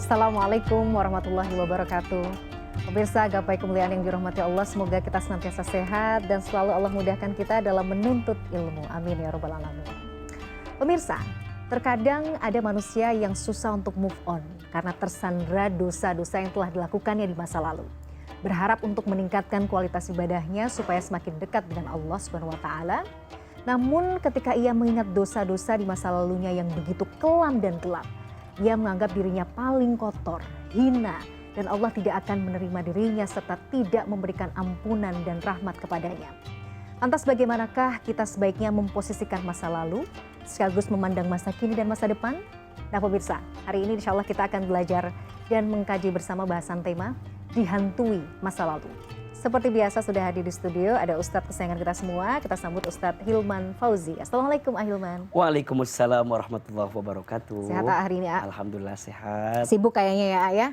Assalamualaikum warahmatullahi wabarakatuh. Pemirsa gapai kemuliaan yang dirahmati Allah, semoga kita senantiasa sehat dan selalu Allah mudahkan kita dalam menuntut ilmu. Amin ya rabbal alamin. Pemirsa, terkadang ada manusia yang susah untuk move on karena tersandra dosa-dosa yang telah dilakukannya di masa lalu. Berharap untuk meningkatkan kualitas ibadahnya supaya semakin dekat dengan Allah Subhanahu wa taala. Namun ketika ia mengingat dosa-dosa di masa lalunya yang begitu kelam dan gelap, ia menganggap dirinya paling kotor, hina, dan Allah tidak akan menerima dirinya serta tidak memberikan ampunan dan rahmat kepadanya. Lantas bagaimanakah kita sebaiknya memposisikan masa lalu, sekaligus memandang masa kini dan masa depan? Nah pemirsa, hari ini insya Allah kita akan belajar dan mengkaji bersama bahasan tema dihantui masa lalu. Seperti biasa sudah hadir di studio ada Ustadz kesayangan kita semua. Kita sambut Ustadz Hilman Fauzi. Assalamualaikum Hilman. Waalaikumsalam warahmatullahi wabarakatuh. Sehat hari ini A? Alhamdulillah sehat. Sibuk kayaknya ya ya?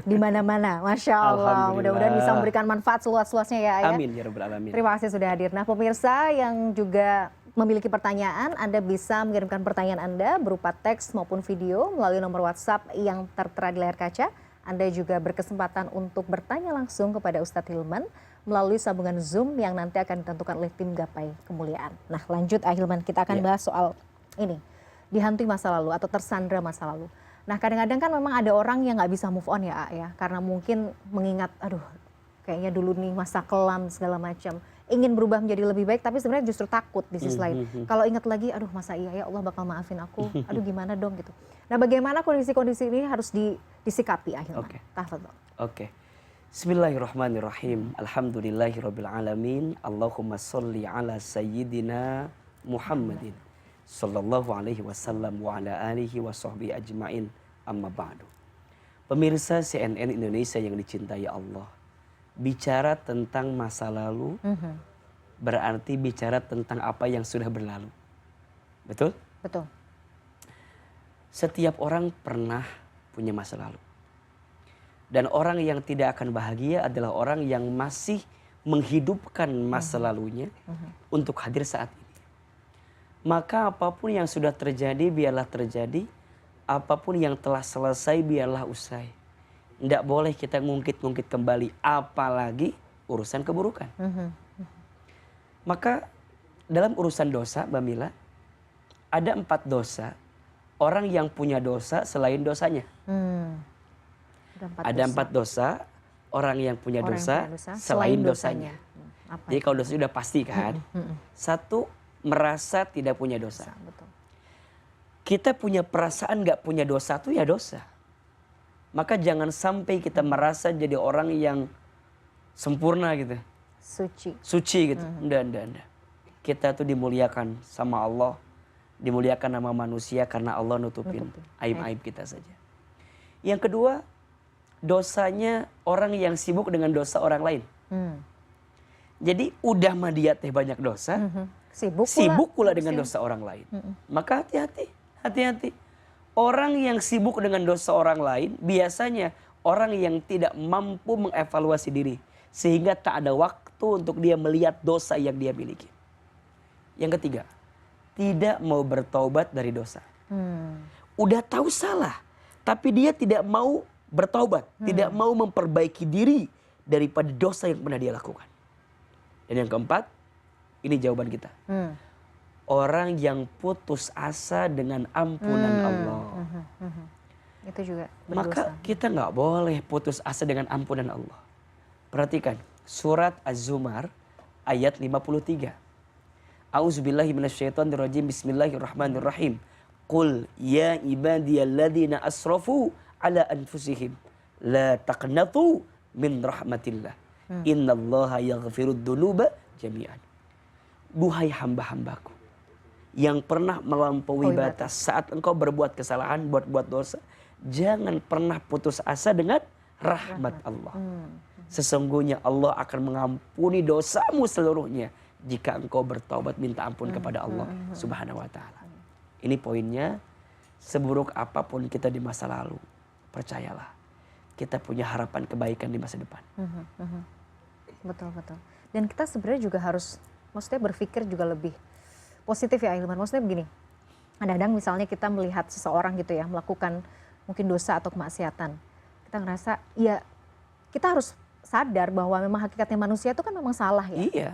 Di mana-mana, Masya Allah. Mudah-mudahan bisa memberikan manfaat seluas-luasnya ya. Amin ya rabbal alamin. Terima kasih sudah hadir. Nah pemirsa yang juga memiliki pertanyaan, Anda bisa mengirimkan pertanyaan Anda berupa teks maupun video melalui nomor WhatsApp yang tertera di layar kaca. Anda juga berkesempatan untuk bertanya langsung kepada Ustadz Hilman melalui sambungan Zoom yang nanti akan ditentukan oleh tim Gapai Kemuliaan. Nah lanjut Hilman, kita akan bahas soal ini, dihantui masa lalu atau tersandra masa lalu. Nah kadang-kadang kan memang ada orang yang nggak bisa move on ya, karena mungkin mengingat, aduh kayaknya dulu nih masa kelam segala macam. Ingin berubah menjadi lebih baik tapi sebenarnya justru takut di sisi lain. Kalau ingat lagi, aduh masa iya ya Allah bakal maafin aku, aduh gimana dong gitu. Nah bagaimana kondisi-kondisi ini harus disikapi akhirnya. Oke. Bismillahirrahmanirrahim. Alhamdulillahirabbil alamin. Allahumma sholli ala sayyidina Muhammadin sallallahu alaihi wasallam wa ala alihi wa sahbihi ajmain. Amma ba'du. Pemirsa CNN Indonesia yang dicintai Allah. Bicara tentang masa lalu berarti bicara tentang apa yang sudah berlalu. Betul? Betul. Setiap orang pernah punya masa lalu. Dan orang yang tidak akan bahagia adalah orang yang masih menghidupkan masa lalunya untuk hadir saat ini. Maka apapun yang sudah terjadi biarlah terjadi, apapun yang telah selesai biarlah usai. Tidak boleh kita ngungkit-ngungkit kembali, apalagi urusan keburukan. Maka dalam urusan dosa, Mbak Mila, ada 4 dosa orang yang punya dosa selain dosanya. Ada 4 dosa orang yang punya dosa selain dosanya. Jadi kalau dosa sudah pasti kan. 1, merasa tidak punya dosa. Betul. Kita punya perasaan gak punya dosa itu ya dosa. Maka jangan sampai kita merasa jadi orang yang sempurna gitu. Suci gitu. Enggak. Kita tuh dimuliakan sama Allah. Dimuliakan nama manusia karena Allah nutupin aib-aib kita saja. Yang kedua, dosanya orang yang sibuk dengan dosa orang lain. Jadi udah mah dia teh banyak dosa, sibuk pula dengan dosa orang lain. Maka hati-hati. Orang yang sibuk dengan dosa orang lain biasanya orang yang tidak mampu mengevaluasi diri. Sehingga tak ada waktu untuk dia melihat dosa yang dia miliki. Yang ketiga, tidak mau bertaubat dari dosa. Udah tahu salah, tapi dia tidak mau bertaubat. Tidak mau memperbaiki diri daripada dosa yang pernah dia lakukan. Dan yang keempat, ini jawaban kita. Orang yang putus asa dengan ampunan Allah. Itu juga berdosa. Maka kita gak boleh putus asa dengan ampunan Allah. Perhatikan surat Az-Zumar ayat 53. A'udzubillahi minasyaitonirrajim. Bismillahirrahmanirrahim. Qul ya ibadiyalladzina asrafu ala anfusihim la taqnatu min rahmatillah. Innallaha yaghfirud dzunuba jami'an. Duhai hamba-hambaku yang pernah melampaui batas saat engkau berbuat kesalahan, buat dosa, jangan pernah putus asa dengan rahmat Allah. Sesungguhnya Allah akan mengampuni dosamu seluruhnya jika engkau bertaubat minta ampun kepada Allah Subhanahu wa taala. Ini poinnya, seburuk apapun kita di masa lalu, percayalah kita punya harapan kebaikan di masa depan. Betul. Dan kita sebenarnya juga harus, maksudnya berpikir juga lebih positif ya Hilman. Maksudnya begini, kadang-kadang misalnya kita melihat seseorang gitu ya melakukan mungkin dosa atau kemaksiatan, kita ngerasa ya kita harus sadar bahwa memang hakikatnya manusia itu kan memang salah ya. Iya.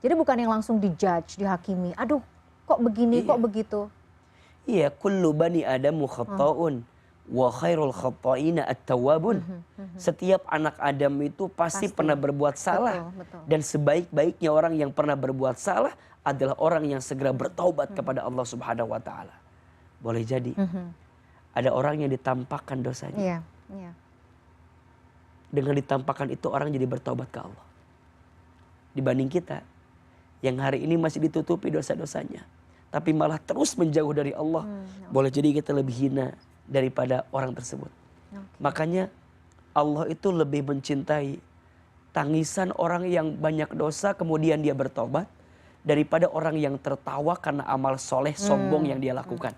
Jadi bukan yang langsung dijudge, dihakimi. Aduh, kok begini, kok begitu. Iya, kullu bani Adamu khata'un wa khairul khata'ina at-tawwabun. Setiap anak Adam itu pasti pernah berbuat salah. Betul. Dan sebaik-baiknya orang yang pernah berbuat salah adalah orang yang segera bertaubat kepada Allah Subhanahu wa taala. Boleh jadi ada orang yang ditampakkan dosanya. Iya, iya. Dengan ditampakkan itu orang jadi bertaubat ke Allah. Dibanding kita yang hari ini masih ditutupi dosa-dosanya, tapi malah terus menjauh dari Allah. Boleh jadi kita lebih hina daripada orang tersebut. Makanya Allah itu lebih mencintai tangisan orang yang banyak dosa kemudian dia bertobat daripada orang yang tertawa karena amal soleh sombong yang dia lakukan.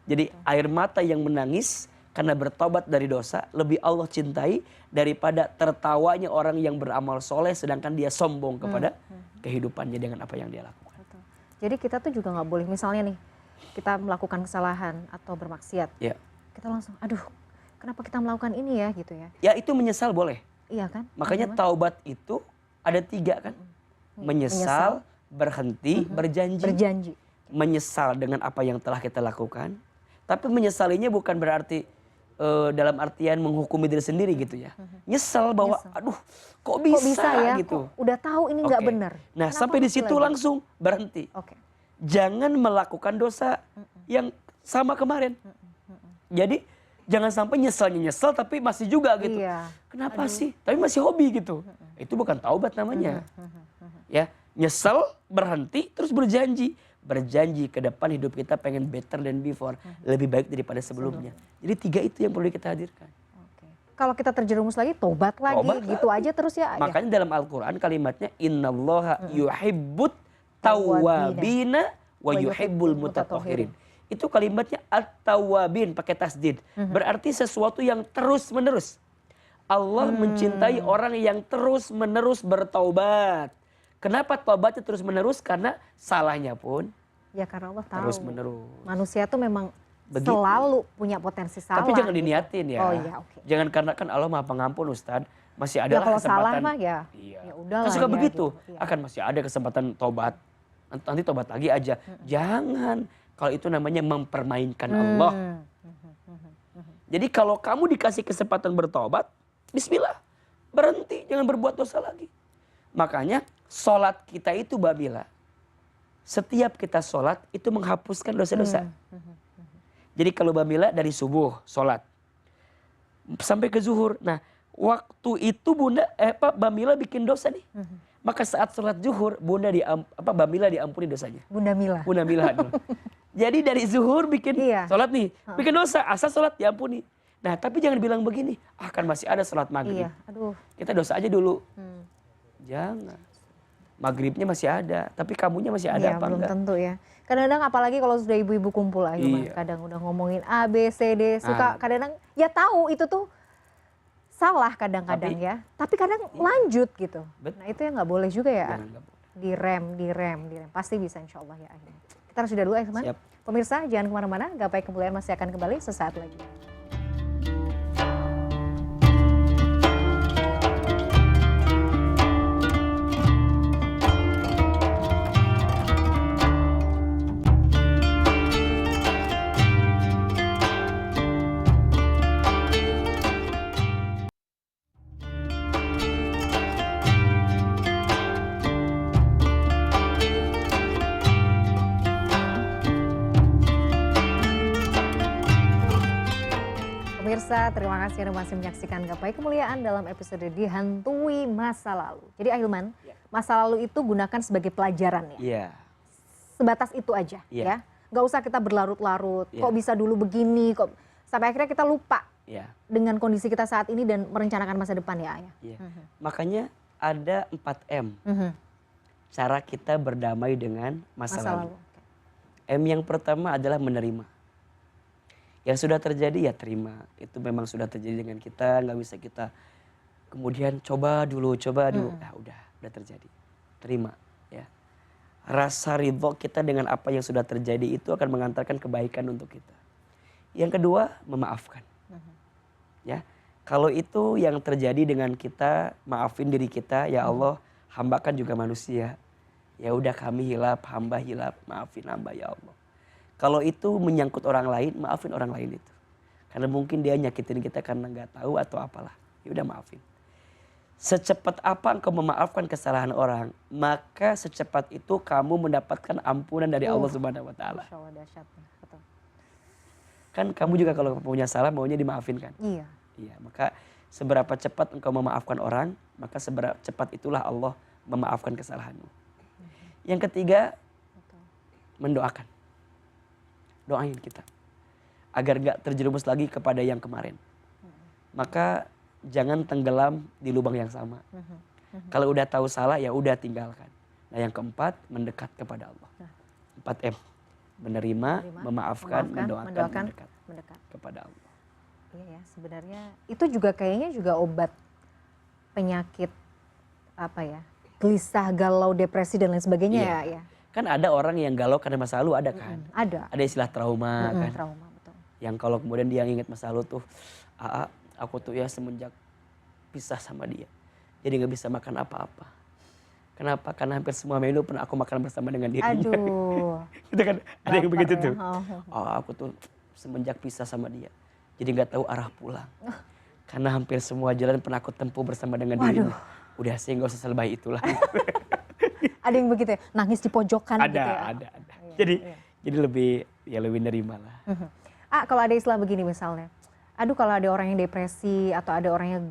Jadi air mata yang menangis karena bertobat dari dosa lebih Allah cintai daripada tertawanya orang yang beramal soleh sedangkan dia sombong kepada kehidupannya dengan apa yang dia lakukan. Betul. Jadi kita tuh juga nggak boleh, misalnya nih kita melakukan kesalahan atau bermaksiat, kita langsung aduh kenapa kita melakukan ini ya gitu ya. Ya itu menyesal boleh. Iya kan. Makanya taubat itu ada 3 kan. Menyesal, berhenti, berjanji. Menyesal dengan apa yang telah kita lakukan. Tapi menyesalinya bukan berarti dalam artian menghukumi diri sendiri gitu ya. Nyesel bahwa aduh kok bisa ya gitu. Kok udah tahu ini nggak benar. Nah sampai di situ langsung berhenti. Jangan melakukan dosa yang sama kemarin. Jadi jangan sampai nyesel tapi masih juga gitu. Kenapa sih? Tapi masih hobi gitu. Itu bukan taubat namanya. Ya, nyesel, berhenti, terus berjanji ke depan hidup kita pengen better than before, lebih baik daripada sebelumnya. Jadi 3 itu yang perlu kita hadirkan. Kalau kita terjerumus lagi, tobat lagi, gitu aja terus ya. Makanya dalam Al-Quran kalimatnya innallaha yuhibbut tawwabina wa yuhibbul mutatahhirin. Itu kalimatnya at-tawwabin pakai tasdid. Berarti sesuatu yang terus menerus. Allah mencintai orang yang terus menerus bertaubat. Kenapa taubatnya terus menerus? Karena salahnya pun ya karena Allah tahu. Terus menerus. Manusia tuh memang selalu punya potensi salah. Tapi jangan diniatin ya. Oh iya, Jangan karena kan Allah Maha Pengampun Ustaz. Masih ada kalau kesempatan. Salah mah ya udah kan lah suka ya, begitu. gitu. Akan masih ada kesempatan tobat. Nanti tobat lagi aja. Jangan. Kalau itu namanya mempermainkan Allah. Jadi kalau kamu dikasih kesempatan bertobat, bismillah. Berhenti, jangan berbuat dosa lagi. Makanya sholat kita itu Babila, setiap kita sholat itu menghapuskan dosa-dosa. Jadi kalau Babila dari subuh sholat sampai ke zuhur, nah waktu itu Babila bikin dosa nih. Maka saat sholat zuhur Babila diampuni dosanya. Bunda Mila. Jadi dari zuhur bikin sholat nih, bikin dosa, asal sholat diampuni. Nah tapi jangan bilang begini, kan masih ada sholat maghrib. Kita dosa aja dulu. Jangan. Maghribnya masih ada, tapi kamunya masih ada apa belum enggak? tentu ya. Kadang-kadang apalagi kalau sudah ibu-ibu kumpul kadang udah ngomongin A, B, C, D, suka kadang-kadang ya tahu itu tuh salah kadang-kadang ya. Tapi kadang lanjut gitu. Nah itu yang nggak boleh juga ya. Direm. Pasti bisa insya Allah ya akhirnya. Kita harus sudah dulu Ahilman. Pemirsa jangan kemana-mana, Gapai Kemuliaan masih akan kembali sesaat lagi. Pemirsa, terima kasih Anda masih menyaksikan Gapai Kemuliaan dalam episode Dihantui Masa Lalu. Jadi Ahilman, masa lalu itu gunakan sebagai pelajaran ya. Sebatas itu aja ya. Gak usah kita berlarut-larut, kok bisa dulu begini, kok sampai akhirnya kita lupa dengan kondisi kita saat ini dan merencanakan masa depan ya Ayah. Makanya ada 4M. Cara kita berdamai dengan masa lalu. M yang pertama adalah menerima. Yang sudah terjadi ya terima. Itu memang sudah terjadi dengan kita, nggak bisa kita kemudian coba dulu. Nah, udah terjadi. Terima ya. Rasa ridho kita dengan apa yang sudah terjadi itu akan mengantarkan kebaikan untuk kita. Yang kedua, memaafkan. Ya, kalau itu yang terjadi dengan kita, maafin diri kita, ya Allah, hamba kan juga manusia. Ya udah kami hilap, hamba hilap, maafin hamba ya Allah. Kalau itu menyangkut orang lain, maafin orang lain itu. Karena mungkin dia nyakitin kita karena nggak tahu atau apalah. Ya udah maafin. Secepat apa engkau memaafkan kesalahan orang, maka secepat itu kamu mendapatkan ampunan dari Allah Subhanahu wa taala. Masya Allah, dahsyat. Betul. Kan kamu juga kalau punya salah maunya dimaafin kan? Iya. Iya, maka seberapa cepat engkau memaafkan orang, maka seberapa cepat itulah Allah memaafkan kesalahanmu. Yang ketiga, mendoakan. Doain kita agar gak terjerumus lagi kepada yang kemarin. Maka jangan tenggelam di lubang yang sama. Kalau udah tahu salah ya udah tinggalkan. Nah yang keempat, mendekat kepada Allah. 4M. Menerima, memaafkan, mendoakan, mendekat kepada Allah. Iya ya, sebenarnya itu juga kayaknya juga obat penyakit apa ya, gelisah, galau, depresi dan lain sebagainya ya. Kan ada orang yang galau karena masa lalu, ada kan? Ada. Ada istilah trauma kan? Trauma, betul. Yang kalau kemudian dia ingat masa lalu tuh, aku tuh ya semenjak pisah sama dia, jadi gak bisa makan apa-apa. Kenapa? Karena hampir semua menu pernah aku makan bersama dengan dirinya. Aduh. Itu kan ada yang begitu ya. tuh. Aku tuh semenjak pisah sama dia, jadi gak tahu arah pulang. Karena hampir semua jalan pernah aku tempuh bersama dengan dirinya. Udah sih gak usah selebay itulah. Ada yang begitu ya, nangis di pojokan gitu ya. Ada. Jadi lebih nerima lah. Kalau ada istilah begini misalnya, aduh kalau ada orang yang depresi atau ada orang yang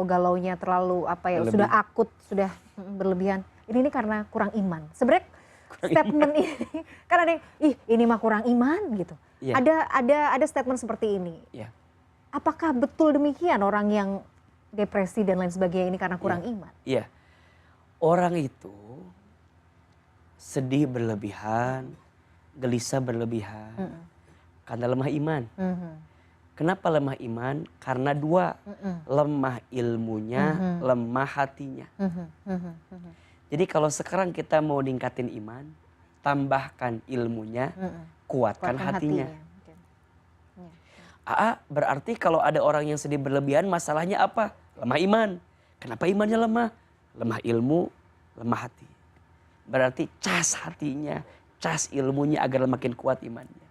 galaunya terlalu sudah akut, sudah berlebihan, ini karena kurang iman. Sebenarnya statement ini kan ada yang, ini mah kurang iman gitu. Ada statement seperti ini. Apakah betul demikian orang yang depresi dan lain sebagainya ini karena kurang iman? Iya. Orang itu sedih berlebihan, gelisah berlebihan, karena lemah iman. Kenapa lemah iman? Karena dua, lemah ilmunya, lemah hatinya. Jadi kalau sekarang kita mau ningkatin iman, tambahkan ilmunya, kuatkan hatinya. Berarti kalau ada orang yang sedih berlebihan, masalahnya apa? Lemah iman. Kenapa imannya lemah? Lemah ilmu, lemah hati. Berarti cas hatinya, cas ilmunya agar makin kuat imannya.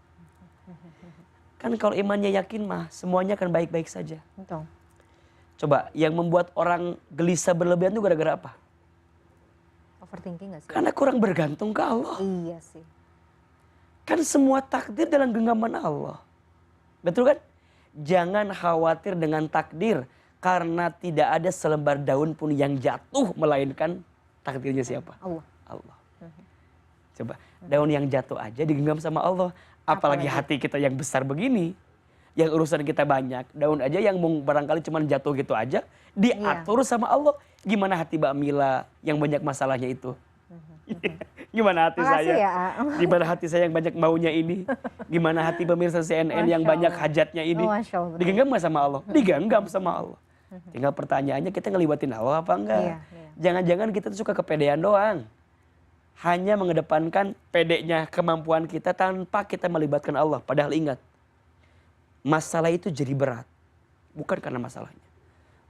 Kan kalau imannya yakin mah semuanya akan baik-baik saja. Betul. Coba yang membuat orang gelisah berlebihan itu gara-gara apa? Overthinking gak sih? Karena kurang bergantung ke Allah. Iya sih. Kan semua takdir dalam genggaman Allah. Betul kan? Jangan khawatir dengan takdir. Karena tidak ada selembar daun pun yang jatuh melainkan takdirnya siapa? Allah. Coba daun yang jatuh aja digenggam sama Allah. Apalagi hati kita yang besar begini. Yang urusan kita banyak. Daun aja yang barangkali cuma jatuh gitu aja. Diatur sama Allah. Gimana hati Mbak Mila yang banyak masalahnya itu? Gimana hati saya? Gimana hati saya yang banyak maunya ini? Gimana hati pemirsa CNN yang banyak hajatnya ini? Digenggam gak sama Allah? Digenggam sama Allah. Tinggal pertanyaannya, kita ngelibatin Allah apa enggak? Jangan-jangan kita tuh suka kepedean doang. Hanya mengedepankan pedenya kemampuan kita tanpa kita melibatkan Allah. Padahal ingat, masalah itu jadi berat. Bukan karena masalahnya.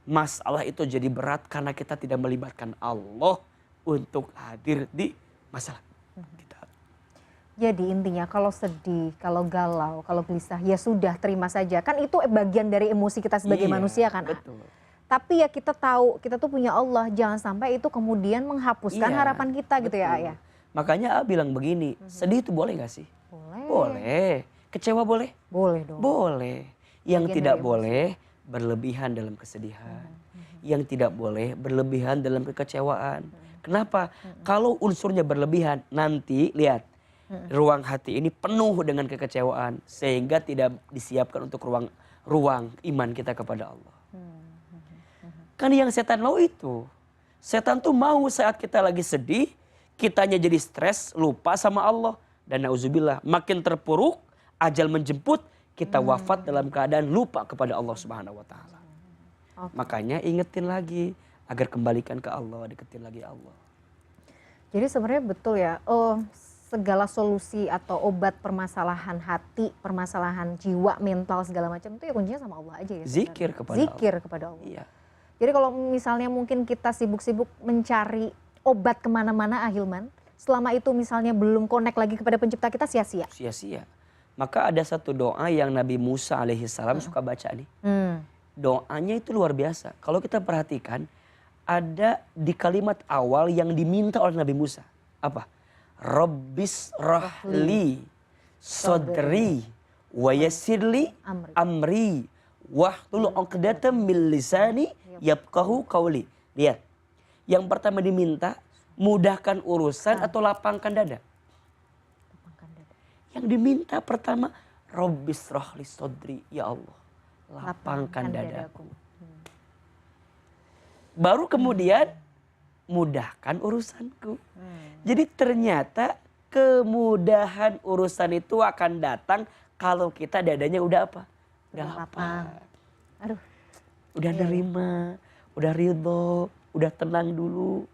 Masalah itu jadi berat karena kita tidak melibatkan Allah untuk hadir di masalah kita. Jadi intinya kalau sedih, kalau galau, kalau gelisah, ya sudah terima saja. Kan itu bagian dari emosi kita sebagai manusia kan. Betul. Tapi ya kita tahu, kita tuh punya Allah. Jangan sampai itu kemudian menghapuskan harapan kita gitu ya. Makanya bilang begini, sedih itu boleh gak sih? Boleh. Kecewa boleh? Boleh dong. Boleh. Yang tidak boleh berlebihan dalam kesedihan. Yang tidak boleh berlebihan dalam kekecewaan. Kenapa? Kalau unsurnya berlebihan, nanti lihat. Ruang hati ini penuh dengan kekecewaan. Sehingga tidak disiapkan untuk ruang iman kita kepada Allah. Kan yang setan mau itu. Setan tuh mau saat kita lagi sedih, kitanya jadi stres, lupa sama Allah. Dan na'udzubillah, makin terpuruk, ajal menjemput, kita wafat dalam keadaan lupa kepada Allah Subhanahu wa taala. Makanya ingetin lagi agar kembalikan ke Allah, deketin lagi Allah. Jadi sebenarnya betul ya. segala solusi atau obat permasalahan hati, permasalahan jiwa, mental segala macam itu ya kuncinya sama Allah aja ya. Zikir kepada Zikir Allah. kepada Allah. Iya. Jadi kalau misalnya mungkin kita sibuk-sibuk mencari obat kemana-mana Ahilman, selama itu misalnya belum connect lagi kepada pencipta kita, sia-sia. Sia-sia. Maka ada satu doa yang Nabi Musa alaihissalam suka baca nih. Doanya itu luar biasa. Kalau kita perhatikan, ada di kalimat awal yang diminta oleh Nabi Musa. Apa? Rabbis rahli sodri wa yassirli amri wahlul 'uqdatam min lisani yafqahu qawli. Lihat. Yang pertama diminta, mudahkan urusan atau lapangkan dada. Yang diminta pertama, Rabbis rahli sodri, ya Allah, lapangkan dadaku. Baru kemudian mudahkan urusanku. Jadi ternyata kemudahan urusan itu akan datang kalau kita dadanya udah apa? Udah lapang. Aduh. Udah nerima, udah ridho, udah tenang dulu.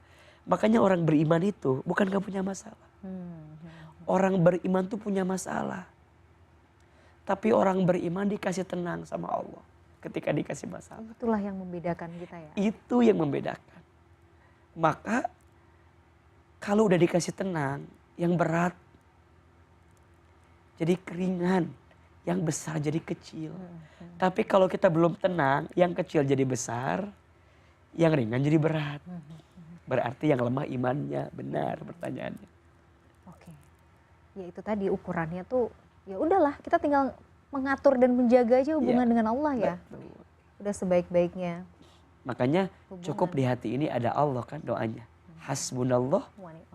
Makanya orang beriman itu bukan gak punya masalah. Orang beriman tuh punya masalah. Tapi orang beriman dikasih tenang sama Allah ketika dikasih masalah. Itulah yang membedakan kita ya. Itu yang membedakan. Maka kalau udah dikasih tenang, yang berat jadi keringan, yang besar jadi kecil. Tapi kalau kita belum tenang, yang kecil jadi besar, yang ringan jadi berat. Berarti yang lemah imannya, benar pertanyaannya. Oke. Ya itu tadi ukurannya tuh, ya udahlah kita tinggal mengatur dan menjaga aja hubungan dengan Allah ya. Betul. Udah sebaik-baiknya. Makanya cukup di hati ini ada Allah kan doanya. Hasbunallah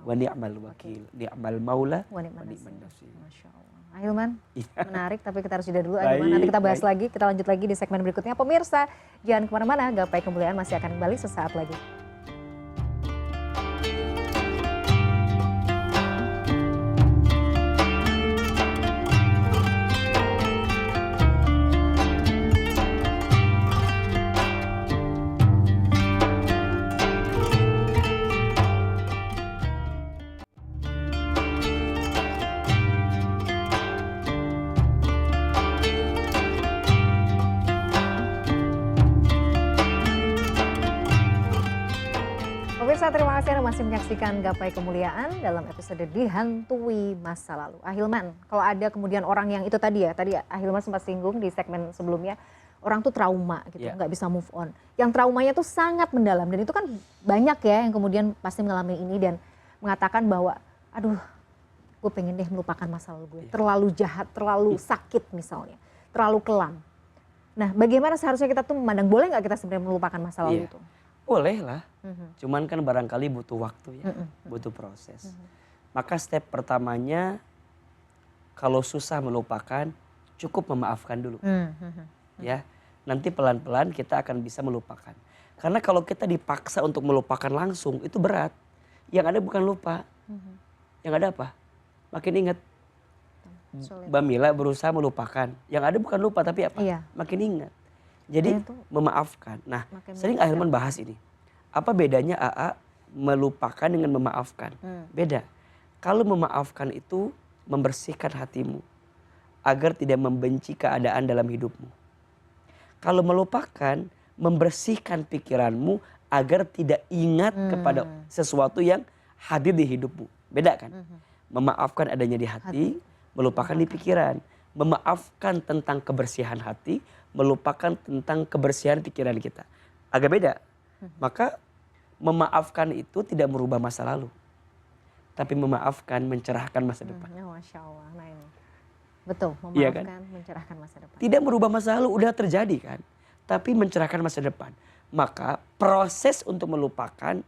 wa ni'mal wakil, ni'mal maula wa ni'man nasir. Masya Allah. Ahilman, menarik tapi kita harus jeda dulu. Baik, Ahilman, nanti kita bahas lagi, kita lanjut lagi di segmen berikutnya. Pemirsa, jangan kemana-mana, Gapai Kemuliaan masih akan kembali sesaat lagi. Pemirsa, terima kasih Anda masih menyaksikan Gapai Kemuliaan dalam episode Dihantui Masa Lalu. Ahilman, kalau ada kemudian orang yang itu tadi Ahilman sempat singgung di segmen sebelumnya, orang tuh trauma gitu, nggak bisa move on. Yang traumanya tuh sangat mendalam dan itu kan banyak ya yang kemudian pasti mengalami ini dan mengatakan bahwa, aduh, gue pengen deh melupakan masa lalu gue. Terlalu jahat, terlalu sakit misalnya, terlalu kelam. Nah, bagaimana seharusnya kita tuh memandang, boleh nggak kita sebenarnya melupakan masa lalu itu? Boleh lah, cuman kan barangkali butuh waktu ya, butuh proses. Maka step pertamanya, kalau susah melupakan, cukup memaafkan dulu. Ya, nanti pelan-pelan kita akan bisa melupakan. Karena kalau kita dipaksa untuk melupakan langsung, itu berat. Yang ada bukan lupa, yang ada apa? Makin ingat. Mbak Mila berusaha melupakan, yang ada bukan lupa tapi apa? Makin ingat. Jadi memaafkan. Nah, sering Ahilman bahas ini. Apa bedanya AA melupakan dengan memaafkan? Beda. Kalau memaafkan itu membersihkan hatimu agar tidak membenci keadaan dalam hidupmu. Kalau melupakan membersihkan pikiranmu agar tidak ingat kepada sesuatu yang hadir di hidupmu. Beda kan? Memaafkan adanya di hati, melupakan di pikiran. Memaafkan tentang kebersihan hati, melupakan tentang kebersihan pikiran kita. Agak beda. Maka memaafkan itu tidak merubah masa lalu. Tapi memaafkan mencerahkan masa depan. Masya Allah. Nah ini. Betul, memaafkan, iya kan? mencerahkan masa depan. Tidak merubah masa lalu, udah terjadi kan. Tapi mencerahkan masa depan. Maka proses untuk melupakan,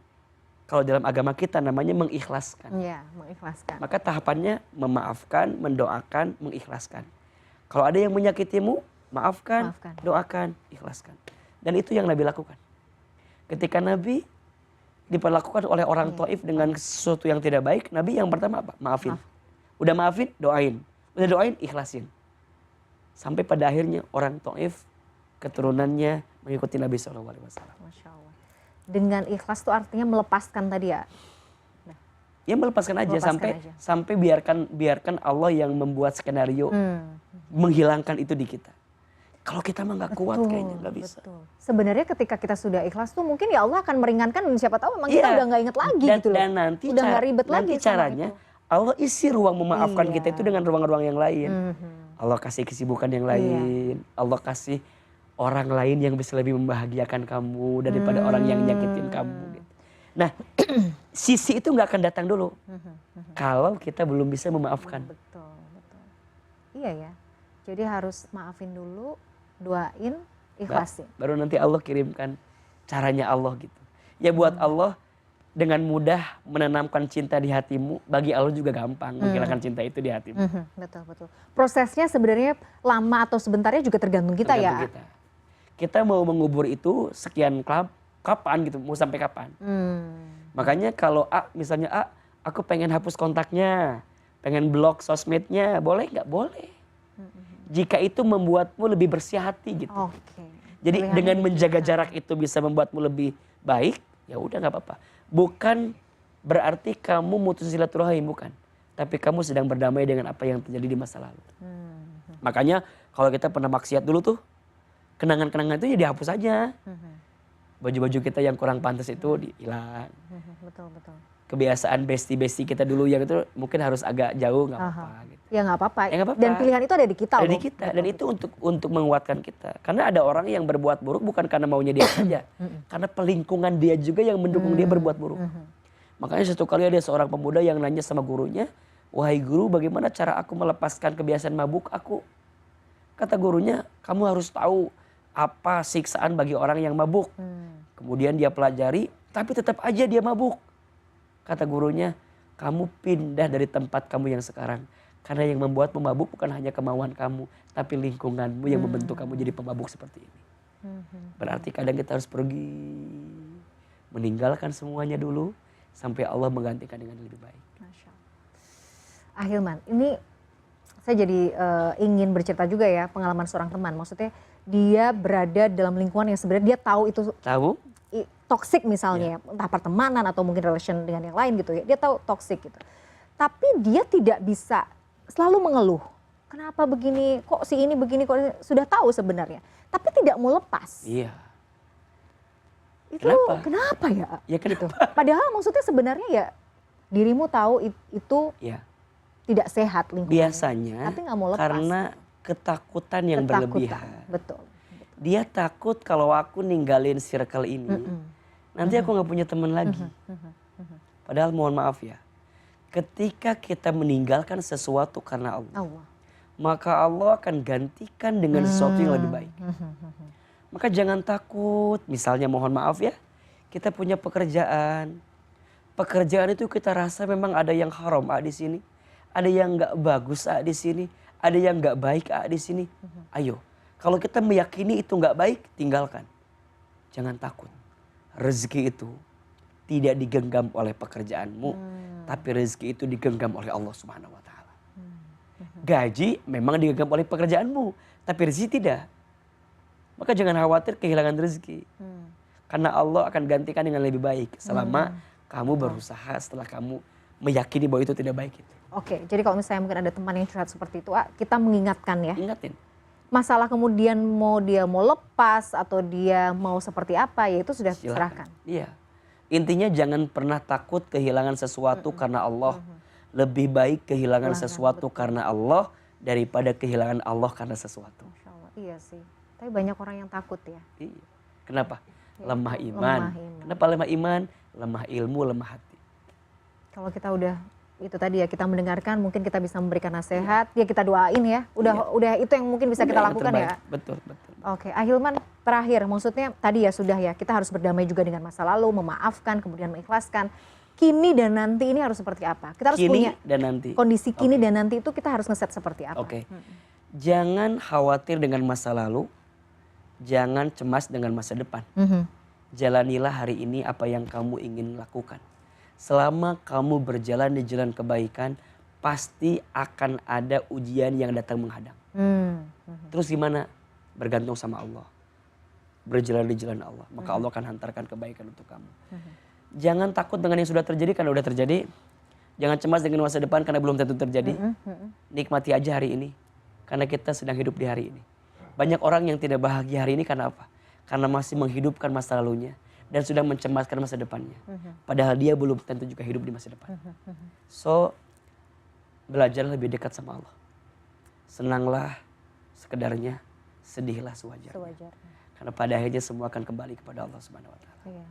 kalau dalam agama kita namanya mengikhlaskan. Iya, mengikhlaskan. Maka tahapannya memaafkan, mendoakan, mengikhlaskan. Kalau ada yang menyakitimu, maafkan, doakan, ikhlaskan. Dan itu yang Nabi lakukan. Ketika Nabi diperlakukan oleh orang Taif dengan sesuatu yang tidak baik, Nabi yang pertama apa? Maafin. Udah maafin, doain. Udah doain, ikhlasin. Sampai pada akhirnya orang Taif, keturunannya mengikuti Nabi SAW. Masya Allah. Dengan ikhlas itu artinya melepaskan tadi ya. Nah, Ya melepaskan aja sampai biarkan Allah yang membuat skenario menghilangkan itu di kita. Kalau kita mah nggak kuat kayaknya nggak bisa. Betul. Sebenarnya ketika kita sudah ikhlas tuh mungkin ya Allah akan meringankan dan siapa tahu memang kita udah nggak inget lagi gitu loh. Dan nanti udah nggak ribet lagi caranya Allah isi ruang memaafkan kita itu dengan ruang-ruang yang lain. Allah kasih kesibukan yang lain. Allah kasih orang lain yang bisa lebih membahagiakan kamu daripada orang yang nyakitin kamu. Gitu. Nah, sisi itu nggak akan datang dulu kalau kita belum bisa memaafkan. Betul. Iya ya. Jadi harus maafin dulu, doain, ikhlasin. Baru nanti Allah kirimkan caranya Allah gitu. Ya buat Allah dengan mudah menanamkan cinta di hatimu, bagi Allah juga gampang menghilangkan cinta itu di hatimu. Betul. Prosesnya sebenarnya lama atau sebentarnya juga tergantung kita ya. Kita mau mengubur itu sekian kapan gitu, mau sampai kapan. Makanya kalau misalnya aku pengen hapus kontaknya, pengen blok sosmednya, boleh nggak? Boleh. Jika itu membuatmu lebih bersih hati gitu. Jadi dengan menjaga jarak itu bisa membuatmu lebih baik, ya udah nggak apa-apa. Bukan berarti kamu mutus silaturahim, bukan. Tapi kamu sedang berdamai dengan apa yang terjadi di masa lalu. Makanya kalau kita pernah maksiat dulu tuh, kenangan-kenangan itu ya dihapus aja. Baju-baju kita yang kurang pantas itu hilang. Betul. Kebiasaan besti kita dulu yang itu mungkin harus agak jauh, nggak apa-apa. Gitu. Ya nggak apa-apa. Dan pilihan itu ada di kita loh. Ada di kita. Dan itu untuk menguatkan kita. Karena ada orang yang berbuat buruk bukan karena maunya dia saja. Karena pelingkungan dia juga yang mendukung dia berbuat buruk. Makanya satu kali ada seorang pemuda yang nanya sama gurunya, wahai guru, bagaimana cara aku melepaskan kebiasaan mabuk aku? Kata gurunya, kamu harus tahu apa siksaan bagi orang yang mabuk. Kemudian dia pelajari, tapi tetap aja dia mabuk. Kata gurunya, kamu pindah dari tempat kamu yang sekarang. Karena yang membuatmu mabuk bukan hanya kemauan kamu, tapi lingkunganmu yang membentuk kamu jadi pemabuk seperti ini. Berarti kadang kita harus pergi, meninggalkan semuanya dulu, sampai Allah menggantikan dengan lebih baik. Masya Allah. Ahilman, ini saya jadi ingin bercerita juga ya pengalaman seorang teman. Maksudnya dia berada dalam lingkungan yang sebenarnya dia tahu itu toksik misalnya, entah pertemanan atau mungkin relation dengan yang lain gitu ya. Dia tahu toksik gitu. Tapi dia tidak bisa selalu mengeluh. Kenapa begini, kok si ini begini, kok ini. Sudah tahu sebenarnya. Tapi tidak mau lepas. Iya. Itu kenapa ya? Ya kenapa? Gitu. Padahal maksudnya sebenarnya ya dirimu tahu itu tidak sehat lingkungannya. Biasanya tapi nggak mau lepas. Karena ketakutan yang berlebihan. Betul. Dia takut kalau aku ninggalin circle ini, nanti aku nggak punya teman lagi. Padahal mohon maaf ya, ketika kita meninggalkan sesuatu karena Allah, maka Allah akan gantikan dengan sesuatu yang lebih baik. Maka jangan takut, misalnya mohon maaf ya, kita punya pekerjaan. Pekerjaan itu kita rasa memang ada yang haram di sini, ada yang nggak bagus di sini, ada yang nggak baik di sini. Ayo, kalau kita meyakini itu nggak baik, tinggalkan. Jangan takut. Rezeki itu tidak digenggam oleh pekerjaanmu, tapi rezeki itu digenggam oleh Allah Subhanahu Wa Taala. Gaji memang digenggam oleh pekerjaanmu, tapi rezeki tidak. Maka jangan khawatir kehilangan rezeki, karena Allah akan gantikan dengan lebih baik selama kamu berusaha setelah kamu meyakini bahwa itu tidak baik itu. Oke, jadi kalau misalnya mungkin ada teman yang curhat seperti itu, kita mengingatkan ya. Ingatin. Masalah kemudian dia mau lepas atau dia mau seperti apa, ya itu sudah serahkan. Iya. Intinya jangan pernah takut kehilangan sesuatu karena Allah. Lebih baik kehilangan sesuatu karena Allah daripada kehilangan Allah karena sesuatu. Masya Allah, iya sih. Tapi banyak orang yang takut ya. Iya. Kenapa? Lemah iman. Kenapa lemah iman? Lemah ilmu, lemah hati. Kalau kita udah itu tadi ya, kita mendengarkan, mungkin kita bisa memberikan nasihat, ya kita doain ya. Udah itu yang mungkin bisa kita lakukan ya. Betul. Oke, Ahilman, terakhir maksudnya tadi ya sudah ya, kita harus berdamai juga dengan masa lalu, memaafkan, kemudian mengikhlaskan. Kini dan nanti ini harus seperti apa? Kita harus punya dan nanti. Kondisi kini dan nanti itu kita harus ngeset seperti apa? Jangan khawatir dengan masa lalu, jangan cemas dengan masa depan. Jalanilah hari ini apa yang kamu ingin lakukan. Selama kamu berjalan di jalan kebaikan, pasti akan ada ujian yang datang menghadang. Terus gimana? Bergantung sama Allah. Berjalan di jalan Allah. Maka Allah akan hantarkan kebaikan untuk kamu. Jangan takut dengan yang sudah terjadi, karena udah terjadi. Jangan cemas dengan masa depan karena belum tentu terjadi. Nikmati aja hari ini. Karena kita sedang hidup di hari ini. Banyak orang yang tidak bahagia hari ini karena apa? Karena masih menghidupkan masa lalunya dan sudah mencemaskan masa depannya. Padahal dia belum tentu juga hidup di masa depan. So, belajar lebih dekat sama Allah. Senanglah sekedarnya, sedihlah sewajarnya. Karena pada akhirnya semua akan kembali kepada Allah Subhanahu wa taala. Iya,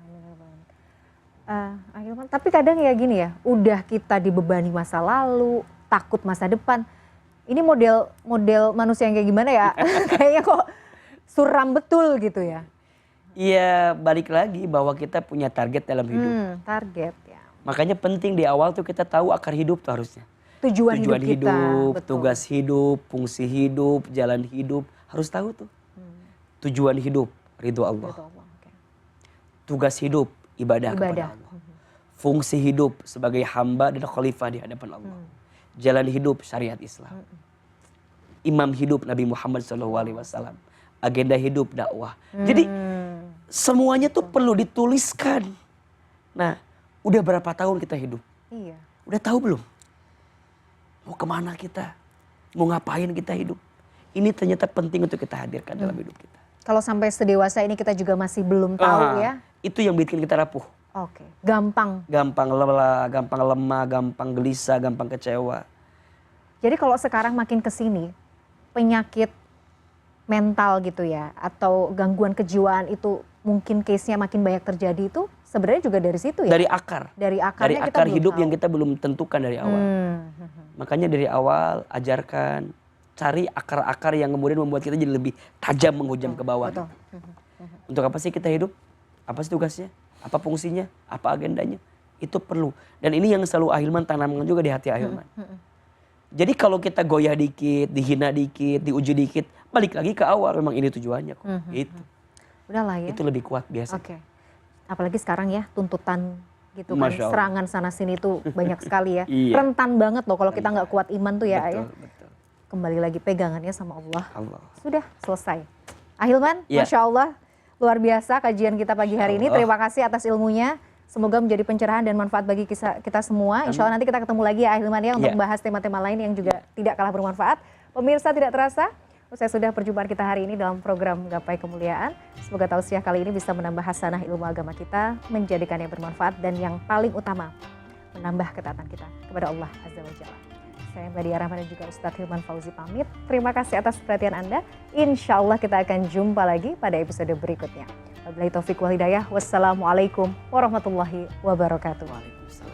Ahilman, tapi kadang ya gini ya, udah kita dibebani masa lalu, takut masa depan. Ini model manusia yang kayak gimana ya? Kayaknya kok suram betul gitu ya. Iya, balik lagi bahwa kita punya target dalam hidup. Target ya. Makanya penting di awal tuh kita tahu akar hidup tuh harusnya. Tujuan hidup kita, tugas hidup, fungsi hidup, jalan hidup, harus tahu tuh. Tujuan hidup, ridho Allah. Tugas hidup, ibadah kepada Allah. Fungsi hidup sebagai hamba dan khalifah di hadapan Allah. Jalan hidup syariat Islam. Imam hidup Nabi Muhammad SAW. Agenda hidup dakwah. Jadi semuanya tuh perlu dituliskan. Nah, udah berapa tahun kita hidup? Iya. Udah tahu belum? Mau kemana kita? Mau ngapain kita hidup? Ini ternyata penting untuk kita hadirkan dalam hidup kita. Kalau sampai sedewasa ini kita juga masih belum tahu ya. Itu yang bikin kita rapuh. Oke, gampang. Gampang lelah, gampang lemah, gampang gelisah, gampang kecewa. Jadi kalau sekarang makin kesini, penyakit mental gitu ya, atau gangguan kejiwaan itu mungkin case-nya makin banyak terjadi itu sebenarnya juga dari situ ya? Dari akar. Dari akarnya dari akar hidup yang kita belum tentukan dari awal. Makanya dari awal ajarkan, cari akar-akar yang kemudian membuat kita jadi lebih tajam menghujam ke bawah. Gitu. Untuk apa sih kita hidup? Apa sih tugasnya? Apa fungsinya? Apa agendanya? Itu perlu. Dan ini yang selalu Ahilman tanamkan juga di hati Ahilman. Jadi kalau kita goyah dikit, dihina dikit, diuji dikit, balik lagi ke awal. Memang ini tujuannya kok. Itu. Udahlah ya. Itu lebih kuat biasanya. Oke. Apalagi sekarang ya tuntutan gitu kan. Serangan sana sini tuh banyak sekali ya. Iya. Rentan banget loh kalau kita nggak kuat iman tuh ya. Betul. Kembali lagi pegangannya sama Allah. Sudah selesai. Ahilman, ya. Masya Allah. Luar biasa kajian kita pagi hari ini. Terima kasih atas ilmunya. Semoga menjadi pencerahan dan manfaat bagi kita semua. Insya Allah nanti kita ketemu lagi ya Ahilman ya untuk membahas tema-tema lain yang juga tidak kalah bermanfaat. Pemirsa tidak terasa, usai sudah perjumpaan kita hari ini dalam program Gapai Kemuliaan. Semoga tausiah kali ini bisa menambah hasanah ilmu agama kita, menjadikan yang bermanfaat dan yang paling utama, menambah ketaatan kita kepada Allah Azza wa Jalla. Saya Mladia Rahman dan juga Ustadz Hilman Fauzi pamit. Terima kasih atas perhatian Anda. Insya Allah kita akan jumpa lagi pada episode berikutnya. Wabillahi taufiq wal hidayah. Wassalamualaikum warahmatullahi wabarakatuh. Waalaikumsalam.